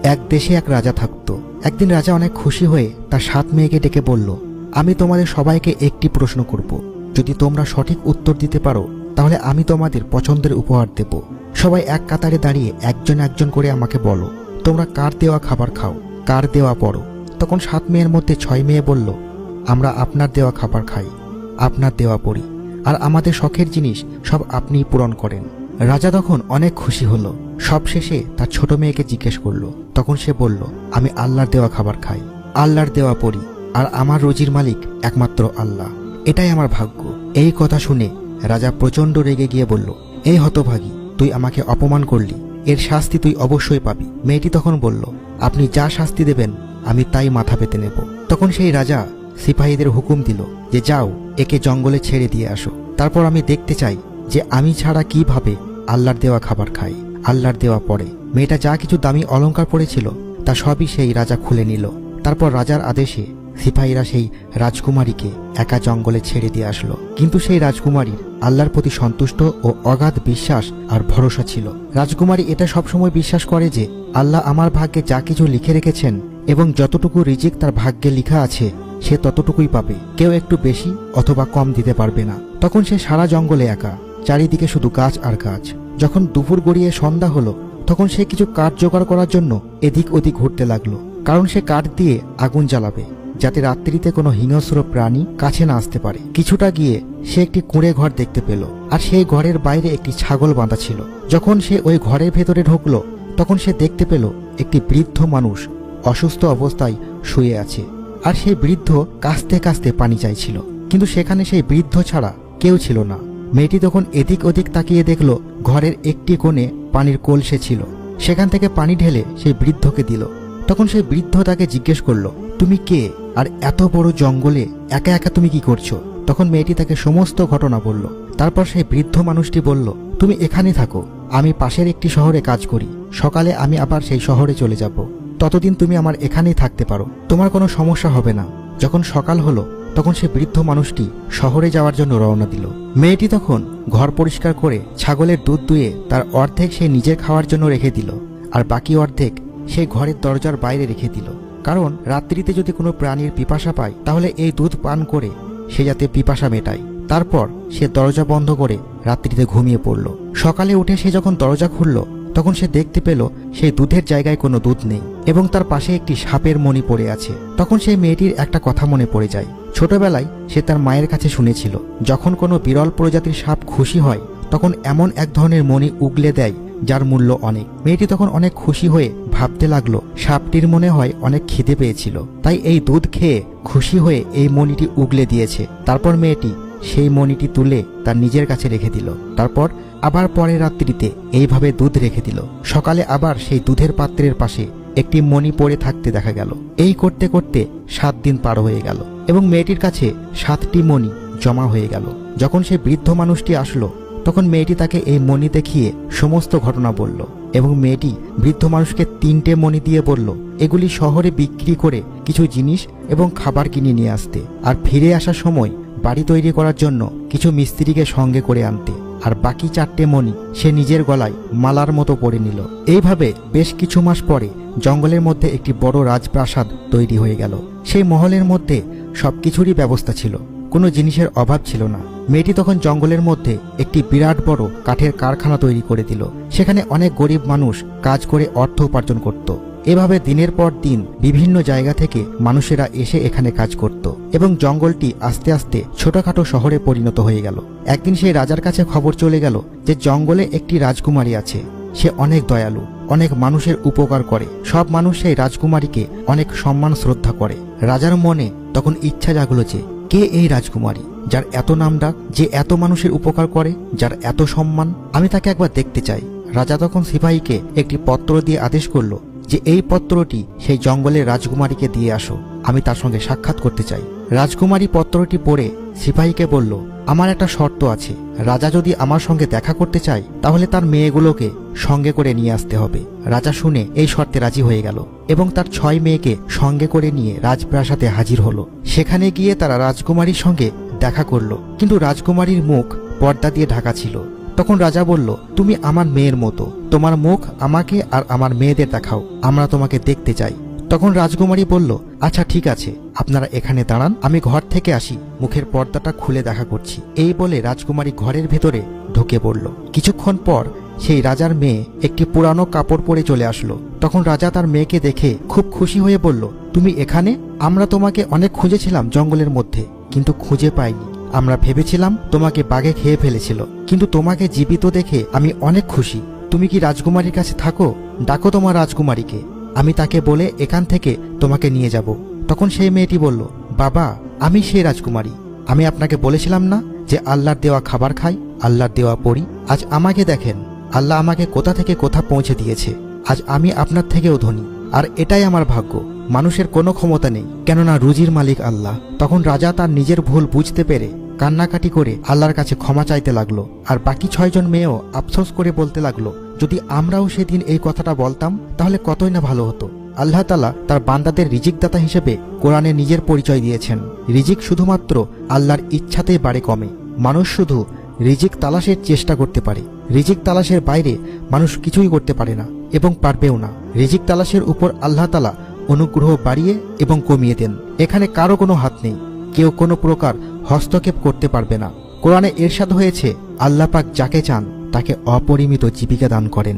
এক দেশে এক রাজা থাকত। একদিন রাজা অনেক খুশি হয়ে তার 7 মেয়েকে ডেকে বলল, আমি তোমাদের সবাইকে একটি প্রশ্ন করব, যদি তোমরা সঠিক উত্তর দিতে পারো তাহলে আমি তোমাদের পছন্দের উপহার দেব। সবাই এক কাতারে দাঁড়িয়ে একজন একজন করে আমাকে বলো, তোমরা কার দেওয়া খাবার খাও, কার দেওয়া পড়ো। তখন 7 মেয়ের মধ্যে 6 মেয়ে বলল, আমরা আপনার দেওয়া খাবার খাই, আপনার দেওয়া পড়ি, আর আমাদের শখের জিনিস সব আপনিই পূরণ করেন। রাজা তখন অনেক খুশি হলো। সবশেষে তার ছোট মেয়েকে জিজ্ঞেস করলো। তখন সে বলল, আমি আল্লাহর দেওয়া খাবার খাই, আল্লাহর দেওয়া পড়ি, আর আমার রুজির মালিক একমাত্র আল্লাহ, এটাই আমার ভাগ্য। এই কথা শুনে রাজা প্রচণ্ড রেগে গিয়ে বলল, এই হতভাগী, তুই আমাকে অপমান করলি, এর শাস্তি তুই অবশ্যই পাবি। মেয়েটি তখন বলল, আপনি যা শাস্তি দেবেন আমি তাই মাথা পেতে নেব। তখন সেই রাজা সিপাহীদের হুকুম দিল যে যাও, একে জঙ্গলে ছেড়ে দিয়ে আসো, তারপর আমি দেখতে চাই যে আমি ছাড়া কিভাবে আল্লাহর দেওয়া খাবার খাই, আল্লাহর দেওয়া পড়ে। মেয়েটা যা কিছু দামি অলংকার পড়েছিল তা সবই সেই রাজা খুলে নিল। তারপর রাজার আদেশে সিপাহীরা সেই রাজকুমারীকে একা জঙ্গলে ছেড়ে দিয়ে আসলো। কিন্তু সেই রাজকুমারীর আল্লাহর প্রতি সন্তুষ্ট ও অগাধ বিশ্বাস আর ভরসা ছিল। রাজকুমারী এটা সবসময় বিশ্বাস করে যে আল্লাহ আমার ভাগ্যে যা কিছু লিখে রেখেছেন এবং যতটুকু রিজিক তার ভাগ্যে লেখা আছে সে ততটুকুই পাবে, কেউ একটু বেশি অথবা কম দিতে পারবে না। তখন সে সারা জঙ্গলে একা, চারিদিকে শুধু গাছ আর গাছ। যখন দুপুর গড়িয়ে সন্ধ্যা হলো তখন সে কিছু কাঠ জোগাড় করার জন্য এদিক ওদিক ঘুরতে লাগলো, কারণ সে কাঠ দিয়ে আগুন জ্বালাবে যাতে রাত্রিতে কোনো হিংস্র প্রাণী কাছে না আসতে পারে। কিছুটা গিয়ে সে একটি কুঁড়ে ঘর দেখতে পেল, আর সেই ঘরের বাইরে একটি ছাগল বাঁধা ছিল। যখন সে ওই ঘরের ভেতরে ঢুকলো তখন সে দেখতে পেল একটি বৃদ্ধ মানুষ অসুস্থ অবস্থায় শুয়ে আছে, আর সেই বৃদ্ধ কাস্তে কাস্তে পানি চাইছিল, কিন্তু সেখানে সেই বৃদ্ধ ছাড়া কেউ ছিল না। মেয়েটি তখন এদিক ওদিক তাকিয়ে দেখল ঘরের একটি কোণে পানির কলসে ছিল, সেখান থেকে পানি ঢেলে সেই বৃদ্ধকে দিল। তখন সেই বৃদ্ধ তাকে জিজ্ঞেস করলো, তুমি কে, আর এত বড় জঙ্গলে একা একা তুমি কি করছো? তখন মেয়েটি তাকে সমস্ত ঘটনা বলল। তারপর সেই বৃদ্ধ মানুষটি বলল, তুমি এখানে থাকো, আমি পাশের একটি শহরে কাজ করি, সকালে আমি আবার সেই শহরে চলে যাব, ততদিন তুমি আমার এখানেই থাকতে পারো, তোমার কোনো সমস্যা হবে না। যখন সকাল হলো তখন সে বৃদ্ধ মানুষটি শহরে যাওয়ার জন্য রওনা দিল। মেয়েটি তখন ঘর পরিষ্কার করে ছাগলের দুধ দুয়ে তার অর্ধেক সে নিজের খাওয়ার জন্য রেখে দিল, আর বাকি অর্ধেক সেই ঘরের দরজার বাইরে রেখে দিল, কারণ রাত্রিতে যদি কোনো প্রাণীর পিপাসা পায় তাহলে এই দুধ পান করে সে যাতে পিপাসা মেটায়। তারপর সে দরজা বন্ধ করে রাত্রিতে ঘুমিয়ে পড়ল। সকালে উঠে সে যখন দরজা খুলল তখন সে দেখতে পেল সেই দুধের জায়গায় কোনো দুধ নেই এবং তার পাশে একটি সাপের মণি পড়ে আছে। তখন সেই মেয়েটির একটা কথা মনে পড়ে যায়। ছোটবেলায় সে তার মায়ের কাছে শুনেছিল, যখন কোনো বিরল প্রজাতির সাপ খুশি হয় তখন এমন এক ধরনের মণি উগলে দেয় যার মূল্য অনেক। মেয়েটি তখন অনেক খুশি হয়ে ভাবতে লাগলো, সাপটির মনে হয় অনেক খিদে পেয়েছিল, তাই এই দুধ খেয়ে খুশি হয়ে এই মণিটি উগলে দিয়েছে। তারপর মেয়েটি সেই মণিটি তুলে তার নিজের কাছে রেখে দিল। তারপর আবার পরের রাত্রিতে এইভাবে দুধ রেখে দিল। সকালে আবার সেই দুধের পাত্রের পাশে একটি মণি পড়ে থাকতে দেখা গেল। এই করতে করতে 7 দিন পার হয়ে গেল এবং মেয়েটির কাছে 7টি মণি জমা হয়ে গেল। যখন সেই বৃদ্ধ মানুষটি আসলো তখন মেয়েটি তাকে এই মণি দেখিয়ে সমস্ত ঘটনা বলল এবং মেয়েটি বৃদ্ধ মানুষকে 3টে মণি দিয়ে বলল এগুলি শহরে বিক্রি করে কিছু জিনিস এবং খাবার কিনে নিয়ে আসতে, আর ফিরে আসার সময় বাড়ি তৈরি করার জন্য কিছু মিস্ত্রিকে সঙ্গে করে আনতে, আর বাকি 4টে মণি সে নিজের গলায় মালার মতো পরে নিল। এইভাবে বেশ কিছু মাস পরে জঙ্গলের মধ্যে একটি বড় রাজপ্রাসাদ তৈরি হয়ে গেল। সেই মহলের মধ্যে সবকিছুরই ব্যবস্থা ছিল, কোনো জিনিসের অভাব ছিল না। মেয়েটি তখন জঙ্গলের মধ্যে একটি বিরাট বড় কাঠের কারখানা তৈরি করে দিল। সেখানে অনেক গরিব মানুষ কাজ করে অর্থ উপার্জন করত। এভাবে দিনের পর দিন বিভিন্ন জায়গা থেকে মানুষেরা এসে এখানে কাজ করত এবং জঙ্গলটি আস্তে আস্তে ছোটখাটো শহরে পরিণত হয়ে গেল। একদিন সেই রাজার কাছে খবর চলে গেল যে জঙ্গলে একটি রাজকুমারী আছে, সে অনেক দয়ালু, অনেক মানুষের উপকার করে। সব মানুষ সেই রাজকুমারীকে অনেক সম্মান শ্রদ্ধা করে। রাজার মনে তখন ইচ্ছা জাগলো যে কে এই রাজকুমারী, যার এত নামডাক, যে এত মানুষের উপকার করে, যার এত সম্মান, আমি তাকে একবার দেখতে চাই। রাজা তখন সিপাহীকে একটি পত্র দিয়ে আদেশ করল যে এই পত্রটি সেই জঙ্গলের রাজকুমারীকে দিয়ে আসো, আমি তার সঙ্গে সাক্ষাৎ করতে চাই। রাজকুমারী পত্রটি পড়ে সিপাহীকে বলল, আমার একটা শর্ত আছে, রাজা যদি আমার সঙ্গে দেখা করতে চায় তাহলে তার মেয়েগুলোকে সঙ্গে করে নিয়ে আসতে হবে। রাজা শুনে এই শর্তে রাজি হয়ে গেল এবং তার 6 মেয়েকে সঙ্গে করে নিয়ে রাজপ্রাসাদে হাজির হলো। সেখানে গিয়ে তারা রাজকুমারীর সঙ্গে দেখা করলো, কিন্তু রাজকুমারীর মুখ পর্দা দিয়ে ঢাকা ছিল, তখন রাজা বলল, তুমি আমার মেয়ের মতো, তোমার মুখ আমাকে আর আমার মেয়েদের দেখাও, আমরা তোমাকে দেখতে চাই। তখন রাজকুমারী বলল, আচ্ছা ঠিক আছে, আপনারা এখানে দাঁড়ান, আমি ঘর থেকে আসি, মুখের পর্দাটা খুলে দেখা করছি। এই বলে রাজকুমারী ঘরের ভেতরে ঢুকে পড়ল। কিছুক্ষণ পর সেই রাজার মেয়ে একটি পুরানো কাপড় পরে চলে আসলো। তখন রাজা তার মেয়েকে দেখে খুব খুশি হয়ে বলল, তুমি এখানে? আমরা তোমাকে অনেক খুঁজেছিলাম জঙ্গলের মধ্যে, কিন্তু খুঁজে পাইনি। আমরা ভেবেছিলাম তোমাকে বাঘে খেয়ে ফেলেছিল, কিন্তু তোমাকে জীবিত দেখে আমি অনেক খুশি। তুমি কি রাজকুমারীর কাছে থাকো? ডাকো তোমার রাজকুমারীকে, আমি তাকে বলে এখান থেকে তোমাকে নিয়ে যাব। তখন সেই মেয়েটি বলল, বাবা, আমি সেই রাজকুমারী। আমি আপনাকে বলেছিলাম না যে আল্লাহর দেওয়া খাবার খাই, আল্লাহর দেওয়া পড়ি। আজ আমাকে দেখেন, আল্লাহ আমাকে কোথা থেকে কোথা পৌঁছে দিয়েছে। আজ আমি আপনার থেকেও ধনী, আর এটাই আমার ভাগ্য। মানুষের কোনো ক্ষমতা নেই, কেননা রুজির মালিক আল্লাহ। তখন রাজা তার নিজের ভুল বুঝতে পেরে কান্নাকাটি করে আল্লাহর কাছে ক্ষমা চাইতে লাগলো। আর বাকি 6 জন মেয়েও আফসোস করে বলতে লাগলো, যদি আমরাও সেদিন এই কথাটা বলতাম তাহলে কতই না ভালো হতো। আল্লাহ তাআলা তার বান্দাদের রিজিকদাতা হিসেবে কোরআনে নিজের পরিচয় দিয়েছেন। রিজিক শুধুমাত্র আল্লাহর ইচ্ছাতেই বাড়ে কমে। মানুষ শুধু রিজিক তালাশের চেষ্টা করতে পারে, রিজিক তালাশের বাইরে মানুষ কিছুই করতে পারে না এবং পারবেও না। রিজিক তালাশের উপর আল্লাহ তাআলা অনুগ্রহ বাড়িয়ে এবং কমিয়ে দেন। এখানে কারো কোনো হাত নেই, কেউ কোনো প্রকার হস্তক্ষেপ করতে পারবে না। কোরআনে ইরশাদ হয়েছে, আল্লাহ পাক যাকে চান তাকে অপরিমিত জীবিকা দান করেন।